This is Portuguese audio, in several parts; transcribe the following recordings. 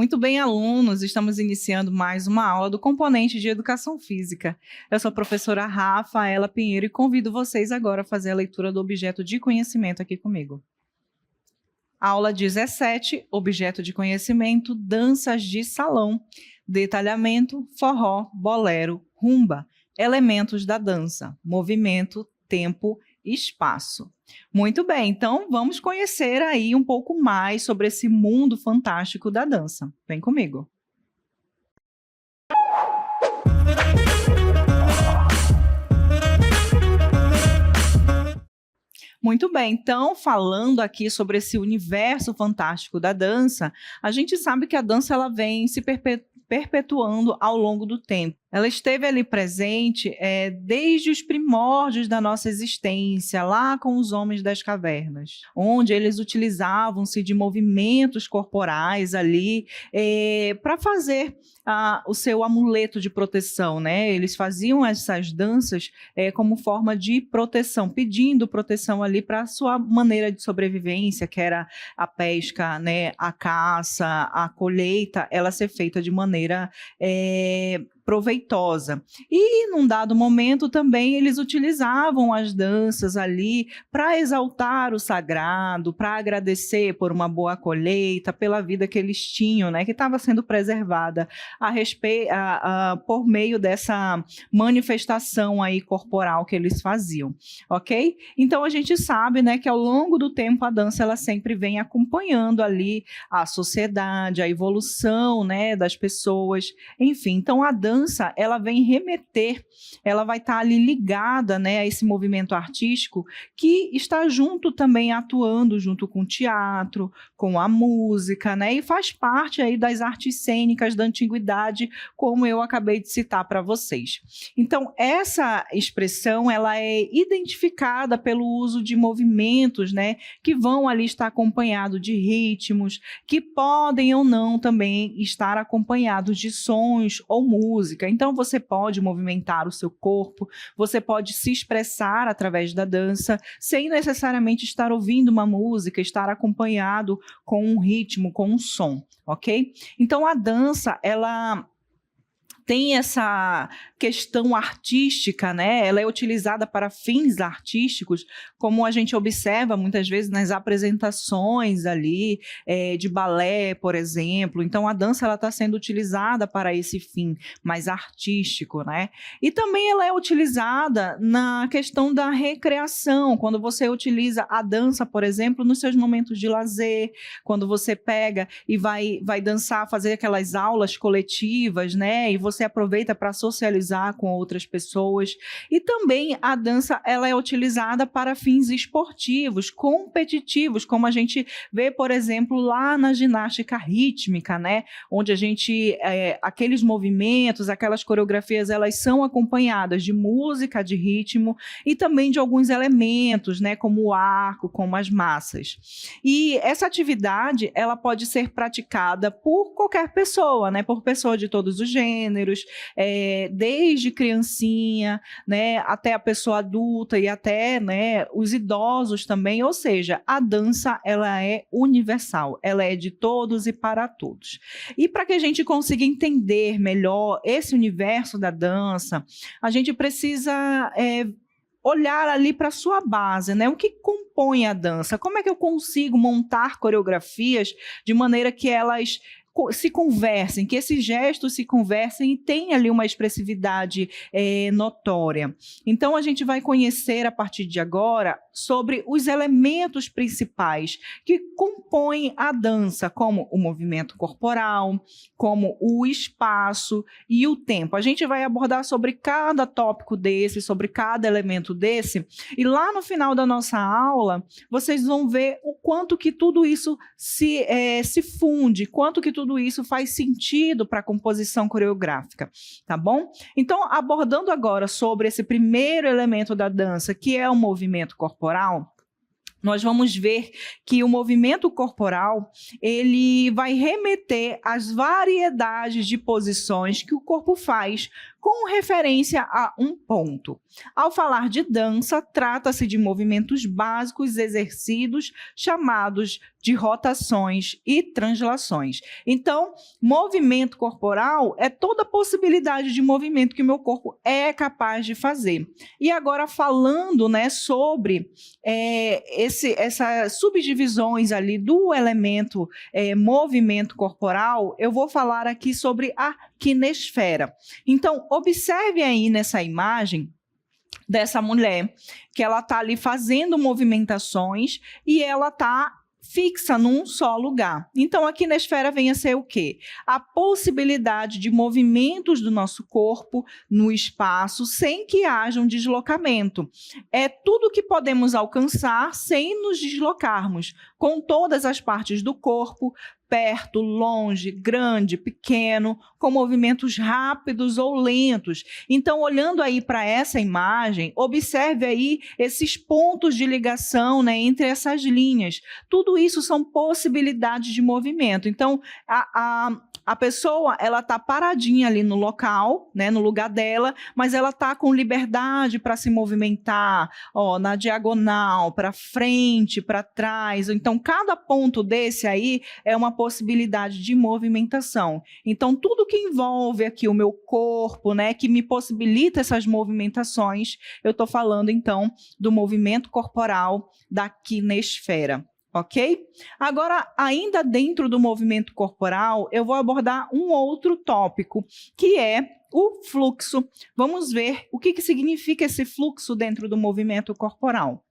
Muito bem, alunos, estamos iniciando mais uma aula do componente de Educação Física. Eu sou a professora Rafaela Pinheiro e convido vocês agora a fazer a leitura do objeto de conhecimento aqui comigo. Aula 17, objeto de conhecimento, danças de salão, detalhamento, forró, bolero, rumba, elementos da dança, movimento, tempo, espaço. Muito bem, então vamos conhecer aí um pouco mais sobre esse mundo fantástico da dança. Vem comigo. Muito bem, então falando aqui sobre esse universo fantástico da dança, a gente sabe que a dança ela vem se perpetuando ao longo do tempo. Ela esteve ali presente desde os primórdios da nossa existência, lá com os homens das cavernas, onde eles utilizavam-se de movimentos corporais ali para fazer o seu amuleto de proteção, né? Eles faziam essas danças como forma de proteção, pedindo proteção ali para a sua maneira de sobrevivência, que era a pesca, né? A caça, a colheita, ela ser feita de maneira proveitosa. E num dado momento também eles utilizavam as danças ali para exaltar o sagrado, para agradecer por uma boa colheita, pela vida que eles tinham, né, que estava sendo preservada por meio dessa manifestação aí corporal que eles faziam, ok? Então a gente sabe, né, que ao longo do tempo a dança ela sempre vem acompanhando ali a sociedade, a evolução, né, das pessoas, enfim. Então a dança ela vem remeter, ela vai estar ali ligada, né, a esse movimento artístico que está junto também, atuando junto com o teatro, com a música, né, e faz parte aí das artes cênicas da antiguidade, como eu acabei de citar para vocês. Então essa expressão ela é identificada pelo uso de movimentos, né, que vão ali estar acompanhados de ritmos, que podem ou não também estar acompanhados de sons ou música. Então você pode movimentar o seu corpo, você pode se expressar através da dança, sem necessariamente estar ouvindo uma música, estar acompanhado com um ritmo, com um som, ok? Então a dança, ela tem essa questão artística, né? Ela é utilizada para fins artísticos, como a gente observa muitas vezes nas apresentações ali de balé, por exemplo. Então a dança ela está sendo utilizada para esse fim mais artístico, né? E também ela é utilizada na questão da recreação, quando você utiliza a dança, por exemplo, nos seus momentos de lazer, quando você pega e vai dançar, fazer aquelas aulas coletivas, né? E você aproveita para socializar com outras pessoas. E também a dança ela é utilizada para fins esportivos, competitivos, como a gente vê, por exemplo, lá na ginástica rítmica, né? Onde a gente, aqueles movimentos, aquelas coreografias, elas são acompanhadas de música, de ritmo e também de alguns elementos, né? Como o arco, como as massas. E essa atividade, ela pode ser praticada por qualquer pessoa, né? Por pessoa de todos os gêneros, desde criancinha, né, até a pessoa adulta e até, né, os idosos também, ou seja, a dança ela é universal, ela é de todos e para todos. E para que a gente consiga entender melhor esse universo da dança, a gente precisa olhar ali para a sua base, né? O que compõe a dança? Como é que eu consigo montar coreografias de maneira que elas se conversem, que esses gestos se conversem e tenha ali uma expressividade notória. Então a gente vai conhecer a partir de agora sobre os elementos principais que compõem a dança, como o movimento corporal, como o espaço e o tempo. A gente vai abordar sobre cada tópico desse, sobre cada elemento desse, e lá no final da nossa aula, vocês vão ver o quanto que tudo isso se funde, quanto que tudo isso faz sentido para a composição coreográfica, tá bom? Então, abordando agora sobre esse primeiro elemento da dança, que é o movimento corporal, nós vamos ver que o movimento corporal ele vai remeter às variedades de posições que o corpo faz com referência a um ponto. Ao falar de dança, trata-se de movimentos básicos exercidos, chamados de rotações e translações. Então, movimento corporal é toda possibilidade de movimento que o meu corpo é capaz de fazer. E agora, falando, né, sobre essas subdivisões ali do elemento movimento corporal, eu vou falar aqui sobre a quinesfera. Então, observe aí nessa imagem dessa mulher, que ela está ali fazendo movimentações e ela está fixa num só lugar. Então, a quinesfera vem a ser o quê? A possibilidade de movimentos do nosso corpo no espaço sem que haja um deslocamento. É tudo que podemos alcançar sem nos deslocarmos, com todas as partes do corpo, perto, longe, grande, pequeno, com movimentos rápidos ou lentos. Então, olhando aí para essa imagem, observe aí esses pontos de ligação, né, entre essas linhas. Tudo isso são possibilidades de movimento. Então, a pessoa, ela está paradinha ali no local, né, no lugar dela, mas ela está com liberdade para se movimentar, ó, na diagonal, para frente, para trás. Então, cada ponto desse aí é uma possibilidade de movimentação. Então, tudo que envolve aqui o meu corpo, né, que me possibilita essas movimentações, eu estou falando, então, do movimento corporal da quinesfera. Ok? Agora, ainda dentro do movimento corporal, eu vou abordar um outro tópico, que é o fluxo. Vamos ver o que significa esse fluxo dentro do movimento corporal.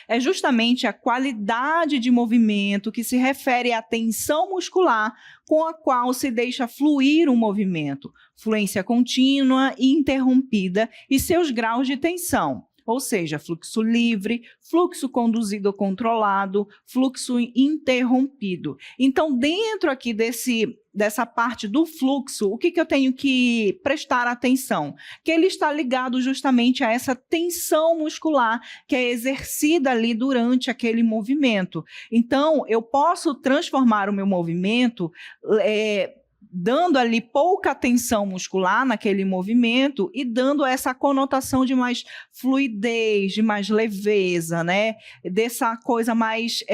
É justamente a qualidade de movimento que se refere à tensão muscular com a qual se deixa fluir um movimento, fluência contínua e interrompida e seus graus de tensão. Ou seja, fluxo livre, fluxo conduzido ou controlado, fluxo interrompido. Então, dentro aqui dessa parte do fluxo, o que eu tenho que prestar atenção? Que ele está ligado justamente a essa tensão muscular que é exercida ali durante aquele movimento. Então, eu posso transformar o meu movimento dando ali pouca tensão muscular naquele movimento e dando essa conotação de mais fluidez, de mais leveza, né? Dessa coisa mais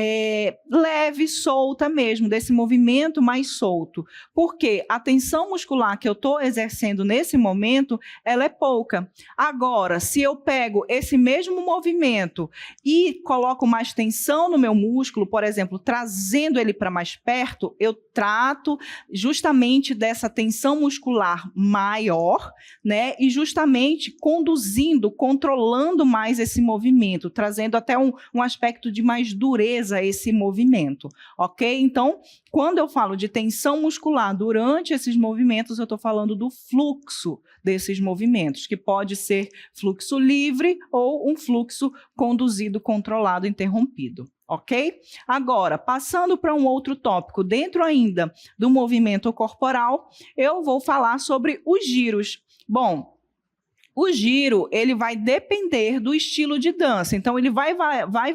leve, solta mesmo, desse movimento mais solto. Porque a tensão muscular que eu estou exercendo nesse momento, ela é pouca. Agora, se eu pego esse mesmo movimento e coloco mais tensão no meu músculo, por exemplo, trazendo ele para mais perto, eu trato justamente dessa tensão muscular maior, né? E justamente conduzindo, controlando mais esse movimento, trazendo até um aspecto de mais dureza a esse movimento, ok? Então, quando eu falo de tensão muscular durante esses movimentos, eu estou falando do fluxo desses movimentos, que pode ser fluxo livre ou um fluxo conduzido, controlado, interrompido. Ok? Agora, passando para um outro tópico, dentro ainda do movimento corporal, eu vou falar sobre os giros. Bom, o giro, ele vai depender do estilo de dança. Então, ele vai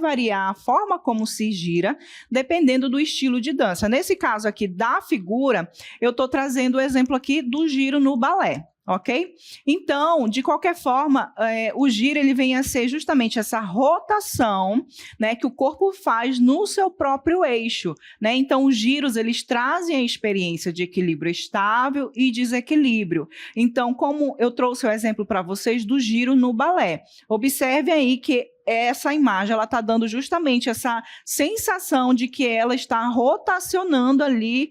variar a forma como se gira, dependendo do estilo de dança. Nesse caso aqui da figura, eu estou trazendo o exemplo aqui do giro no balé. Ok? Então, de qualquer forma, o giro ele vem a ser justamente essa rotação, né, que o corpo faz no seu próprio eixo, né? Então, os giros eles trazem a experiência de equilíbrio estável e desequilíbrio. Então, como eu trouxe o exemplo para vocês do giro no balé, observe aí que essa imagem ela está dando justamente essa sensação de que ela está rotacionando ali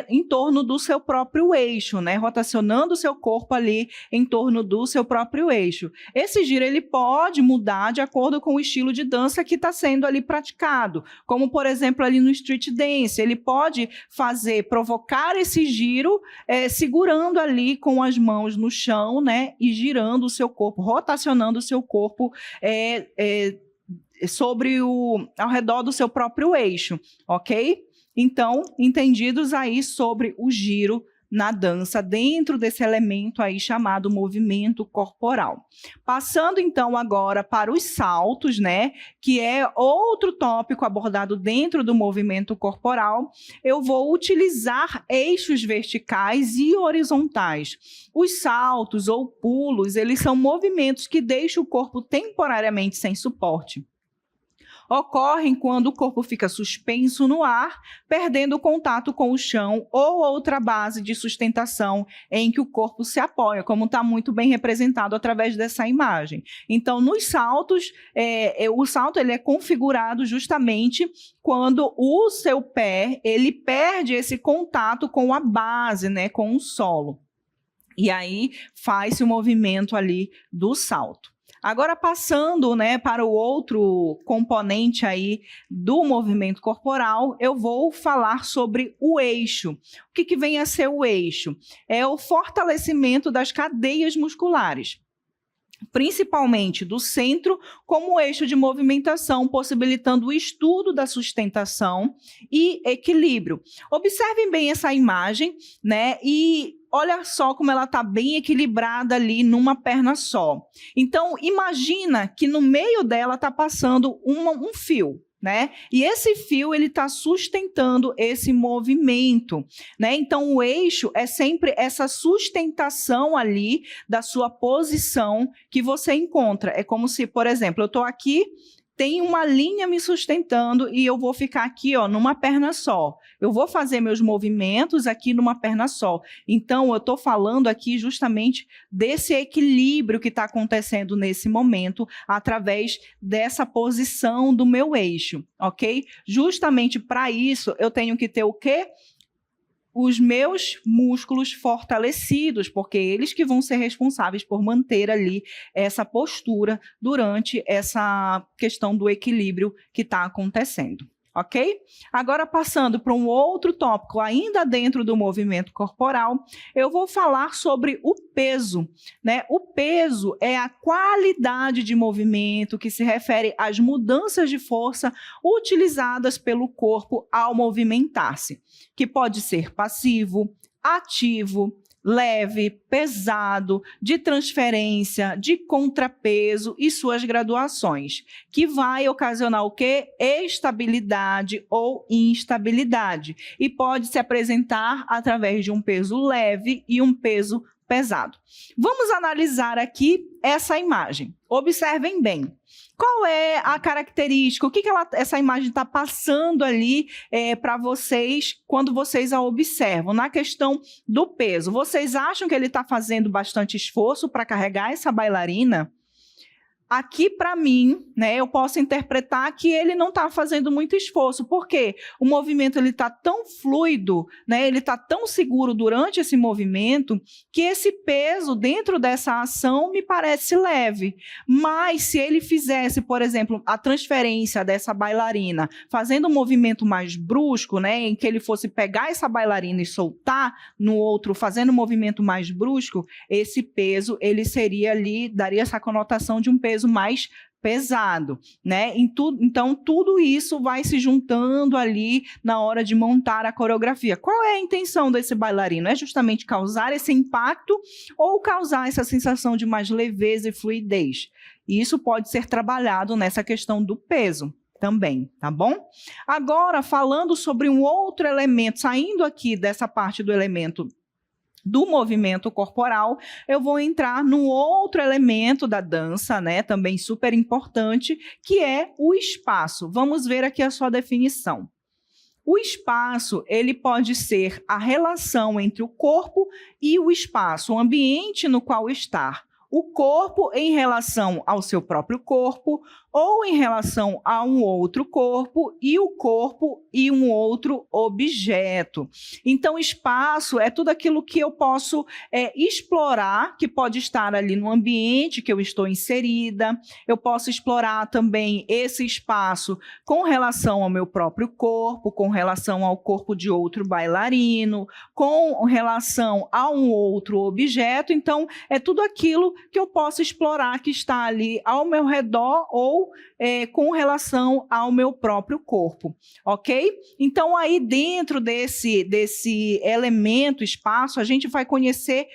em torno do seu próprio eixo, né? Rotacionando o seu corpo ali em torno do seu próprio eixo. Esse giro ele pode mudar de acordo com o estilo de dança que está sendo ali praticado, como por exemplo ali no street dance, ele pode provocar esse giro segurando ali com as mãos no chão, né? E girando o seu corpo, rotacionando o seu corpo ao redor do seu próprio eixo, ok? Então, entendidos aí sobre o giro na dança, dentro desse elemento aí chamado movimento corporal. Passando então agora para os saltos, né, que é outro tópico abordado dentro do movimento corporal, eu vou utilizar eixos verticais e horizontais. Os saltos ou pulos, eles são movimentos que deixam o corpo temporariamente sem suporte. Ocorrem quando o corpo fica suspenso no ar, perdendo o contato com o chão ou outra base de sustentação em que o corpo se apoia, como está muito bem representado através dessa imagem. Então, nos saltos, o salto ele é configurado justamente quando o seu pé ele perde esse contato com a base, né, com o solo. E aí faz-se o movimento ali do salto. Agora, passando, né, para o outro componente aí do movimento corporal, eu vou falar sobre o eixo. O que vem a ser o eixo? É o fortalecimento das cadeias musculares, principalmente do centro, como eixo de movimentação, possibilitando o estudo da sustentação e equilíbrio. Observem bem essa imagem, né? E olha só como ela está bem equilibrada ali numa perna só. Então, imagina que no meio dela está passando um fio, né? E esse fio ele está sustentando esse movimento, né? Então o eixo é sempre essa sustentação ali da sua posição que você encontra. É como se, por exemplo, eu estou aqui, tem uma linha me sustentando e eu vou ficar aqui, ó, numa perna só. Eu vou fazer meus movimentos aqui numa perna só. Então, eu estou falando aqui justamente desse equilíbrio que está acontecendo nesse momento através dessa posição do meu eixo, ok? Justamente para isso, eu tenho que ter o quê? Os meus músculos fortalecidos, porque eles que vão ser responsáveis por manter ali essa postura durante essa questão do equilíbrio que está acontecendo, ok? Agora, passando para um outro tópico, ainda dentro do movimento corporal, eu vou falar sobre o peso, né? O peso é a qualidade de movimento que se refere às mudanças de força utilizadas pelo corpo ao movimentar-se, que pode ser passivo, ativo, leve, pesado, de transferência, de contrapeso e suas graduações, que vai ocasionar o quê? Estabilidade ou instabilidade, e pode se apresentar através de um peso leve e um peso pesado. Vamos analisar aqui essa imagem. Observem bem. Qual é a característica? O que essa imagem está passando ali para vocês quando vocês a observam? Na questão do peso, vocês acham que ele está fazendo bastante esforço para carregar essa bailarina? Aqui, para mim, né, eu posso interpretar que ele não está fazendo muito esforço, porque o movimento está tão fluido, né, ele está tão seguro durante esse movimento, que esse peso dentro dessa ação me parece leve. Mas se ele fizesse, por exemplo, a transferência dessa bailarina, fazendo um movimento mais brusco, né, em que ele fosse pegar essa bailarina e soltar no outro, fazendo um movimento mais brusco, esse peso ele seria ali, daria essa conotação de um peso mais pesado, né? Então, tudo isso vai se juntando ali na hora de montar a coreografia. Qual é a intenção desse bailarino? É justamente causar esse impacto ou causar essa sensação de mais leveza e fluidez? E isso pode ser trabalhado nessa questão do peso também, tá bom? Agora, falando sobre um outro elemento, saindo aqui dessa parte do elemento do movimento corporal, eu vou entrar num outro elemento da dança, né, também super importante, que é o espaço. Vamos ver aqui a sua definição. O espaço, ele pode ser a relação entre o corpo e o espaço, o ambiente no qual está. O corpo em relação ao seu próprio corpo, ou em relação a um outro corpo, e o corpo e um outro objeto. Então, espaço é tudo aquilo que eu posso explorar, que pode estar ali no ambiente que eu estou inserida. Eu posso explorar também esse espaço com relação ao meu próprio corpo, com relação ao corpo de outro bailarino, com relação a um outro objeto. Então, é tudo aquilo que eu posso explorar que está ali ao meu redor ou ou com relação ao meu próprio corpo, ok? Então, aí dentro desse elemento espaço, a gente vai conhecer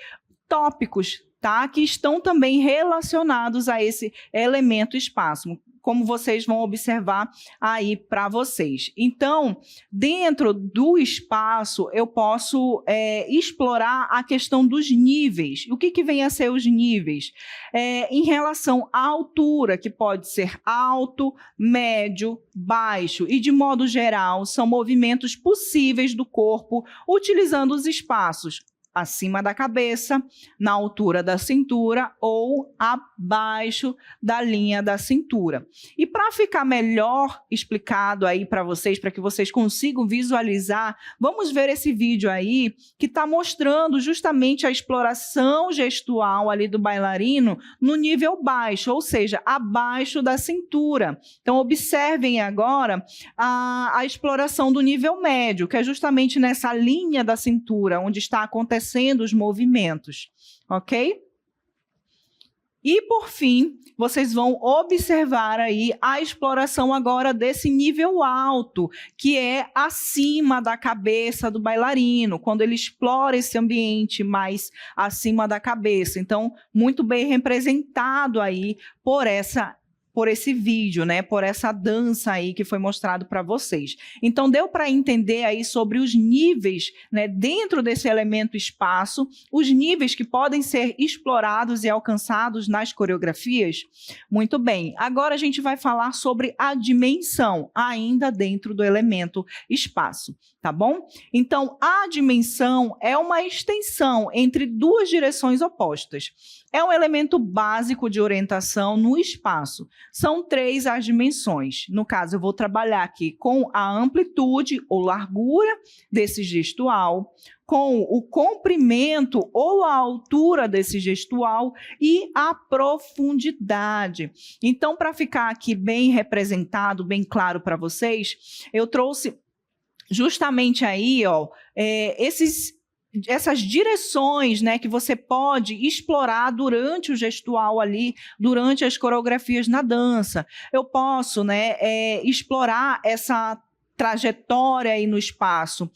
tópicos, tá? Que estão também relacionados a esse elemento espaço, como vocês vão observar aí para vocês. Então, dentro do espaço, eu posso explorar a questão dos níveis. O que vem a ser os níveis? Em relação à altura, que pode ser alto, médio, baixo, e de modo geral, são movimentos possíveis do corpo utilizando os espaços acima da cabeça, na altura da cintura ou abaixo da linha da cintura. E para ficar melhor explicado aí para vocês, para que vocês consigam visualizar, vamos ver esse vídeo aí que está mostrando justamente a exploração gestual ali do bailarino no nível baixo, ou seja, abaixo da cintura. Então, observem agora a exploração do nível médio, que é justamente nessa linha da cintura, onde está acontecendo os movimentos, ok? E, por fim, vocês vão observar aí a exploração agora desse nível alto, que é acima da cabeça do bailarino, quando ele explora esse ambiente mais acima da cabeça. Então, muito bem representado aí por esse vídeo, né? Por essa dança aí que foi mostrado para vocês. Então, deu para entender aí sobre os níveis, né? Dentro desse elemento espaço, os níveis que podem ser explorados e alcançados nas coreografias? Muito bem. Agora a gente vai falar sobre a dimensão, ainda dentro do elemento espaço, tá bom? Então, a dimensão é uma extensão entre duas direções opostas. É um elemento básico de orientação no espaço. São 3 as dimensões. No caso, eu vou trabalhar aqui com a amplitude ou largura desse gestual, com o comprimento ou a altura desse gestual e a profundidade. Então, para ficar aqui bem representado, bem claro para vocês, eu trouxe justamente aí, ó, essas direções, né, que você pode explorar durante o gestual ali, durante as coreografias na dança. Eu posso, né, explorar essa trajetória aí no espaço,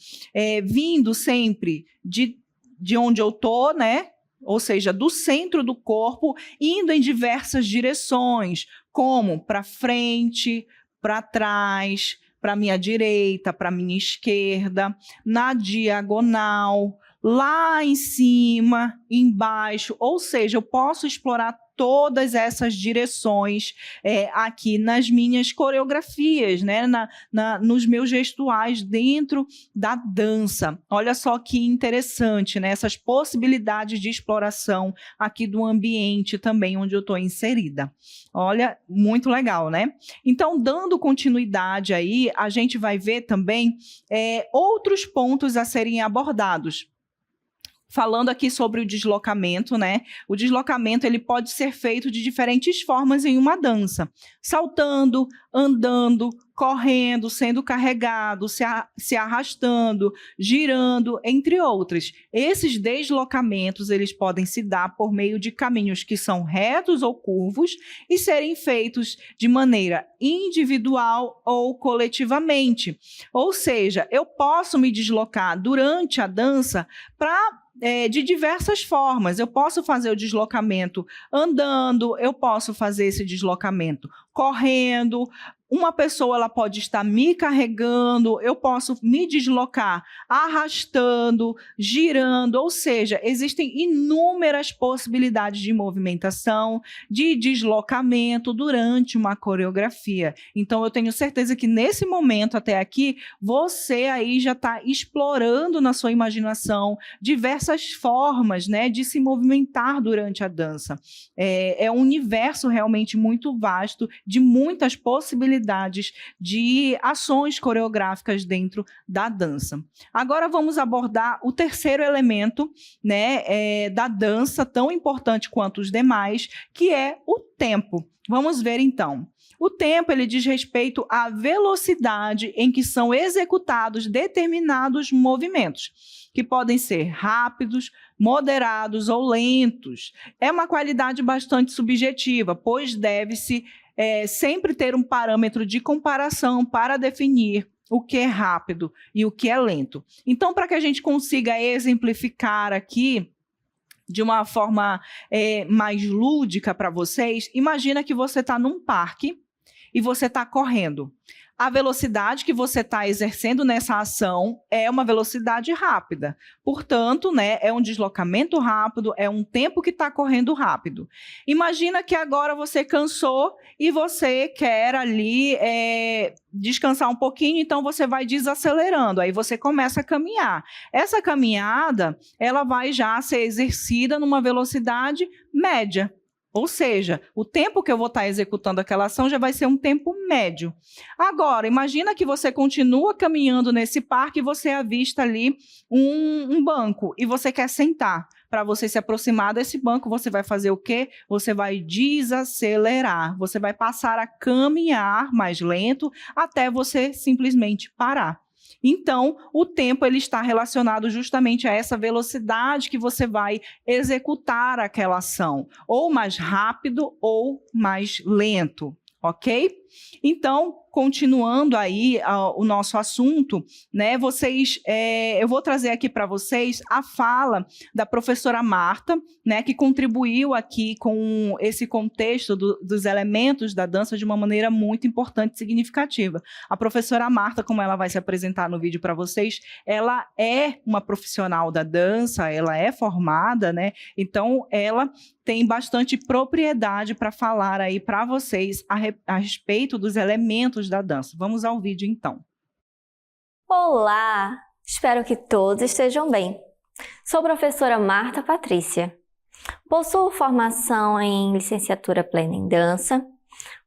vindo sempre de onde eu estou, né? Ou seja, do centro do corpo, indo em diversas direções, como para frente, para trás, para a minha direita, para a minha esquerda, na diagonal, lá em cima, embaixo, ou seja, eu posso explorar todas essas direções aqui nas minhas coreografias, né? Nos meus gestuais dentro da dança. Olha só que interessante, né? Essas possibilidades de exploração aqui do ambiente também onde eu estou inserida. Olha, muito legal, né? Então, dando continuidade aí, a gente vai ver também outros pontos a serem abordados. Falando aqui sobre o deslocamento, né? O deslocamento ele pode ser feito de diferentes formas em uma dança. Saltando, andando, correndo, sendo carregado, se arrastando, girando, entre outras. Esses deslocamentos eles podem se dar por meio de caminhos que são retos ou curvos e serem feitos de maneira individual ou coletivamente. Ou seja, eu posso me deslocar durante a dança de diversas formas. Eu posso fazer o deslocamento andando, eu posso fazer esse deslocamento correndo, uma pessoa ela pode estar me carregando, eu posso me deslocar arrastando, girando, ou seja, existem inúmeras possibilidades de movimentação, de deslocamento durante uma coreografia. Então, eu tenho certeza que nesse momento até aqui, você aí já está explorando na sua imaginação diversas formas, né, de se movimentar durante a dança. É um universo realmente muito vasto, de muitas possibilidades de ações coreográficas dentro da dança. Agora vamos abordar o terceiro elemento, né, da dança, tão importante quanto os demais, que é o tempo. Vamos ver então. O tempo ele diz respeito à velocidade em que são executados determinados movimentos, que podem ser rápidos, moderados ou lentos. É uma qualidade bastante subjetiva, pois deve-se sempre ter um parâmetro de comparação para definir o que é rápido e o que é lento. Então, para que a gente consiga exemplificar aqui de uma forma mais lúdica para vocês, imagina que você está num parque e você está correndo. A velocidade que você está exercendo nessa ação é uma velocidade rápida. Portanto, né, é um deslocamento rápido, é um tempo que está correndo rápido. Imagina que agora você cansou e você quer ali descansar um pouquinho, então você vai desacelerando, aí você começa a caminhar. Essa caminhada, ela vai já ser exercida numa velocidade média. Ou seja, o tempo que eu vou estar executando aquela ação já vai ser um tempo médio. Agora, imagina que você continua caminhando nesse parque e você avista ali um banco e você quer sentar. Para você se aproximar desse banco, você vai fazer o quê? Você vai desacelerar. Você vai passar a caminhar mais lento até você simplesmente parar. Então, o tempo ele está relacionado justamente a essa velocidade que você vai executar aquela ação, ou mais rápido ou mais lento, ok? Então, continuando aí o nosso assunto, né, eu vou trazer aqui para vocês a fala da professora Marta, né, que contribuiu aqui com esse contexto dos elementos da dança de uma maneira muito importante e significativa. A professora Marta, como ela vai se apresentar no vídeo para vocês, ela é uma profissional da dança, ela é formada, né, então ela tem bastante propriedade para falar aí para vocês a respeito dos elementos da dança. Vamos ao vídeo então. Olá! Espero que todos estejam bem. Sou a professora Marta Patrícia. Possuo formação em licenciatura plena em dança,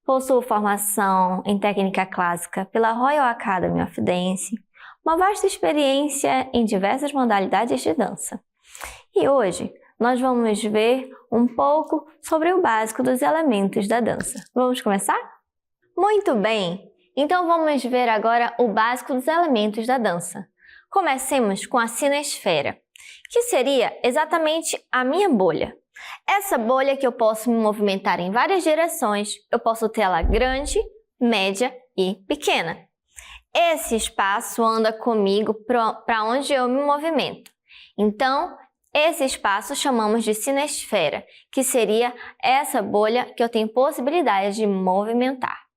possuo formação em técnica clássica pela Royal Academy of Dance, uma vasta experiência em diversas modalidades de dança. E hoje nós vamos ver um pouco sobre o básico dos elementos da dança. Vamos começar? Muito bem! Então vamos ver agora o básico dos elementos da dança. Comecemos com a cinesfera, que seria exatamente a minha bolha. Essa bolha que eu posso me movimentar em várias direções, eu posso tê-la grande, média e pequena. Esse espaço anda comigo para onde eu me movimento. Então, esse espaço chamamos de cinesfera, que seria essa bolha que eu tenho possibilidade de movimentar.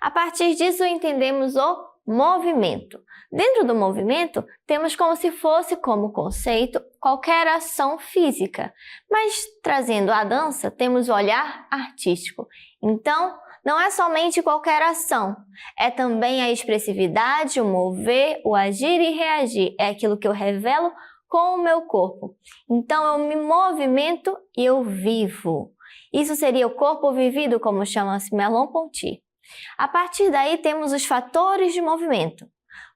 A partir disso, entendemos o movimento. Dentro do movimento, temos como se fosse como conceito qualquer ação física, mas trazendo a dança, temos o olhar artístico. Então, não é somente qualquer ação, é também a expressividade, o mover, o agir e reagir. É aquilo que eu revelo com o meu corpo. Então, eu me movimento e eu vivo. Isso seria o corpo vivido, como chama-se Merleau-Ponty. A partir daí, temos os fatores de movimento.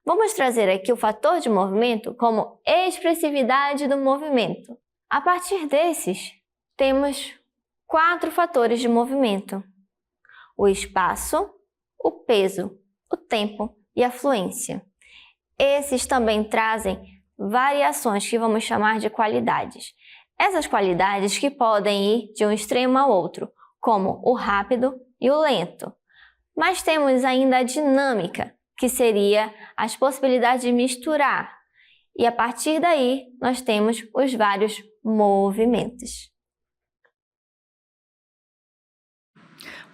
Vamos trazer aqui o fator de movimento como expressividade do movimento. A partir desses, temos 4 fatores de movimento: o espaço, o peso, o tempo e a fluência. Esses também trazem variações que vamos chamar de qualidades. Essas qualidades que podem ir de um extremo ao outro, como o rápido e o lento. Mas temos ainda a dinâmica, que seria as possibilidades de misturar. E a partir daí, nós temos os vários movimentos.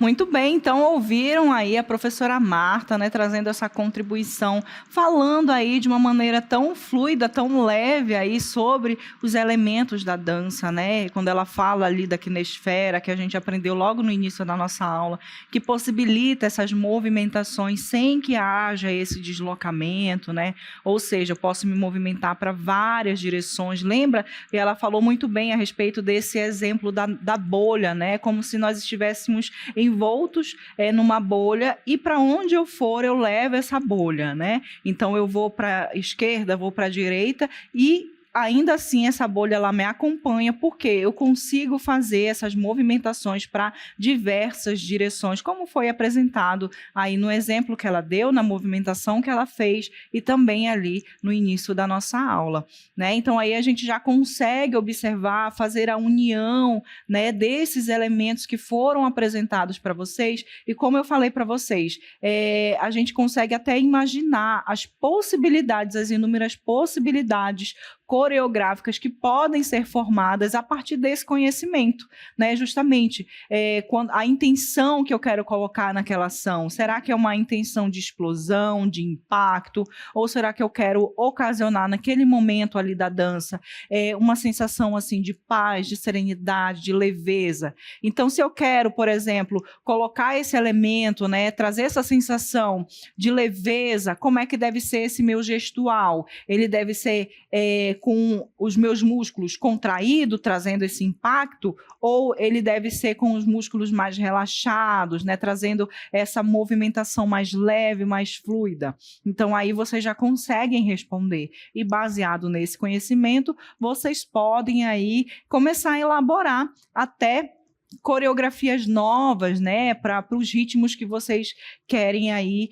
Muito bem, então ouviram aí a professora Marta, né, trazendo essa contribuição, falando aí de uma maneira tão fluida, tão leve aí sobre os elementos da dança, né? Quando ela fala ali da kinesfera, que a gente aprendeu logo no início da nossa aula, que possibilita essas movimentações sem que haja esse deslocamento, né? Ou seja, eu posso me movimentar para várias direções. Lembra? E ela falou muito bem a respeito desse exemplo da bolha, né? Como se nós estivéssemos envoltos numa bolha, e para onde eu for eu levo essa bolha, né? Então eu vou para a esquerda, vou para a direita, e ainda assim essa bolha ela me acompanha, porque eu consigo fazer essas movimentações para diversas direções, como foi apresentado aí no exemplo que ela deu, na movimentação que ela fez e também ali no início da nossa aula, né? Então aí a gente já consegue observar, fazer a união, né, desses elementos que foram apresentados para vocês, e como eu falei para vocês, a gente consegue até imaginar as possibilidades, as inúmeras possibilidades coreográficas que podem ser formadas a partir desse conhecimento, né? Justamente a intenção que eu quero colocar naquela ação, será que é uma intenção de explosão, de impacto, ou será que eu quero ocasionar naquele momento ali da dança uma sensação assim de paz, de serenidade, de leveza? Então, se eu quero, por exemplo, colocar esse elemento, né, trazer essa sensação de leveza, como é que deve ser esse meu gestual? Ele deve ser com os meus músculos contraídos, trazendo esse impacto, ou ele deve ser com os músculos mais relaxados, né, trazendo essa movimentação mais leve, mais fluida? Então, aí vocês já conseguem responder. E baseado nesse conhecimento, vocês podem aí começar a elaborar até coreografias novas, né, para os ritmos que vocês querem aí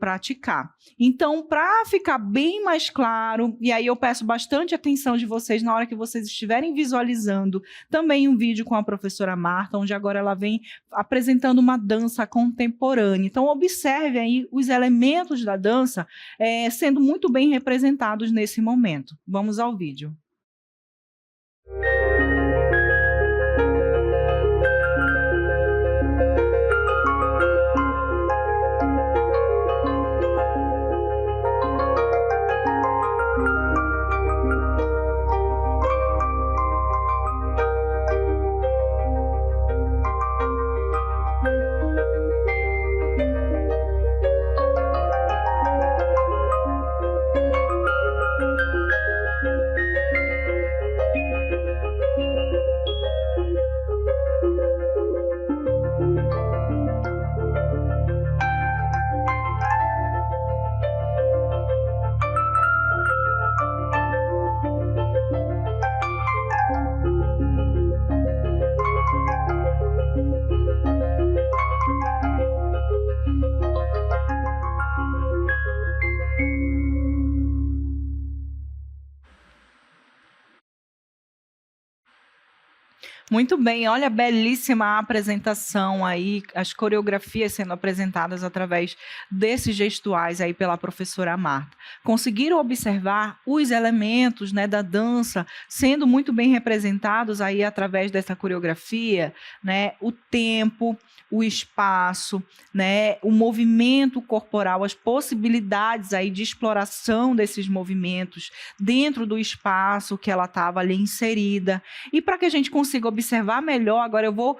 praticar. Então, para ficar bem mais claro, e aí eu peço bastante atenção de vocês na hora que vocês estiverem visualizando também um vídeo com a professora Marta, onde agora ela vem apresentando uma dança contemporânea. Então, observe aí os elementos da dança sendo muito bem representados nesse momento. Vamos ao vídeo. Muito bem, olha, belíssima a apresentação aí, as coreografias sendo apresentadas através desses gestuais aí pela professora Marta. Conseguiram observar os elementos, né, da dança sendo muito bem representados aí através dessa coreografia, né? O tempo, o espaço, né, o movimento corporal, as possibilidades aí de exploração desses movimentos dentro do espaço que ela estava ali inserida. E para que a gente consiga observar melhor, agora eu vou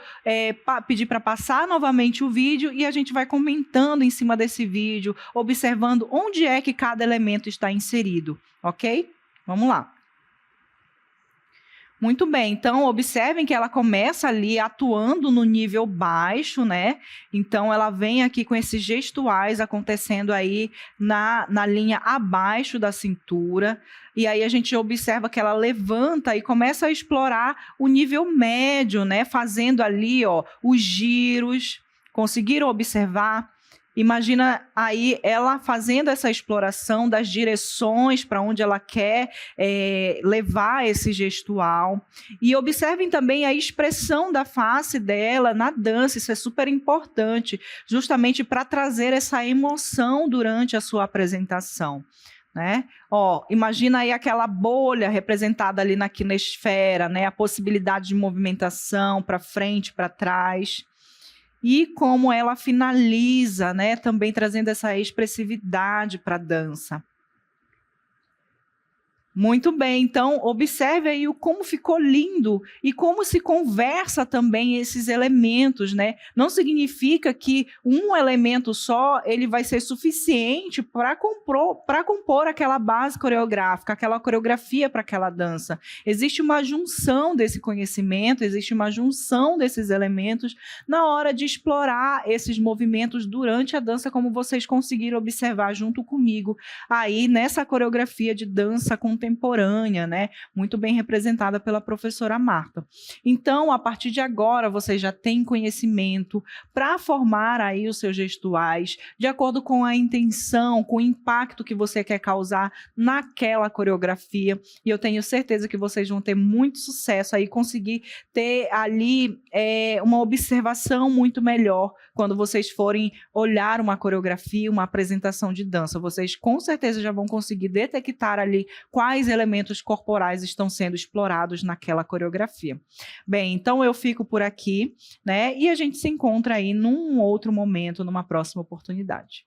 pedir para passar novamente o vídeo e a gente vai comentando em cima desse vídeo, observando onde é que cada elemento está inserido, ok? Vamos lá. Muito bem, então observem que ela começa ali atuando no nível baixo, né? Então ela vem aqui com esses gestuais acontecendo aí na linha abaixo da cintura, e aí a gente observa que ela levanta e começa a explorar o nível médio, né? Fazendo ali, ó, os giros. Conseguiram observar? Imagina aí ela fazendo essa exploração das direções para onde ela quer levar esse gestual. E observem também a expressão da face dela na dança, isso é super importante, justamente para trazer essa emoção durante a sua apresentação, né? Ó, imagina aí aquela bolha representada ali na quinesfera, né? A possibilidade de movimentação para frente, para trás. E como ela finaliza, né, também trazendo essa expressividade para a dança. Muito bem, então observe aí como ficou lindo e como se conversa também esses elementos, né? Não significa que um elemento só ele vai ser suficiente para compor aquela base coreográfica, aquela coreografia para aquela dança. Existe uma junção desse conhecimento, existe uma junção desses elementos na hora de explorar esses movimentos durante a dança, como vocês conseguiram observar junto comigo aí nessa coreografia de dança contemporânea contemporânea, né? Muito bem representada pela professora Marta. Então, a partir de agora, você já tem conhecimento para formar aí os seus gestuais, de acordo com a intenção, com o impacto que você quer causar naquela coreografia, e eu tenho certeza que vocês vão ter muito sucesso aí, conseguir ter ali uma observação muito melhor quando vocês forem olhar uma coreografia, uma apresentação de dança. Vocês com certeza já vão conseguir detectar ali quais elementos corporais estão sendo explorados naquela coreografia. Bem, então eu fico por aqui, né? E a gente se encontra aí num outro momento, numa próxima oportunidade.